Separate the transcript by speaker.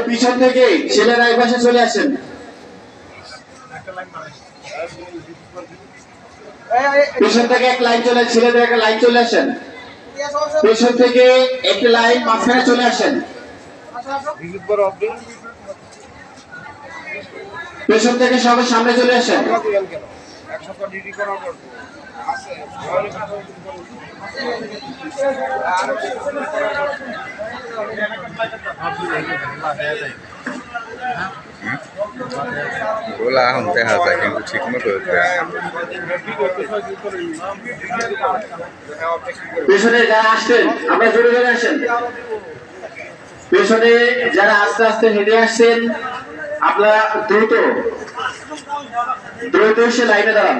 Speaker 1: পিছন থেকে ছেলেরা এই পাশে চলে আসেন। পিছন থেকে এক লাইন চলে, ছেলেদের একটা লাইন চলে আসেন। পেছন থেকে একটি লাইন মাঝখানে চলে আসেন। পেছন থেকে সবাই সামনে চলে আসেন।
Speaker 2: ওলা এখন দেখা যায় কিন্তু ঠিক মতো
Speaker 1: পেছনে যারা আসছেন আমরা জোরে জোরে আসেন। পেছনে যারা আস্তে আস্তে হেঁটে আসছেন আপনারা দ্রুত দ্রুত এসে লাইনে দাঁড়ান।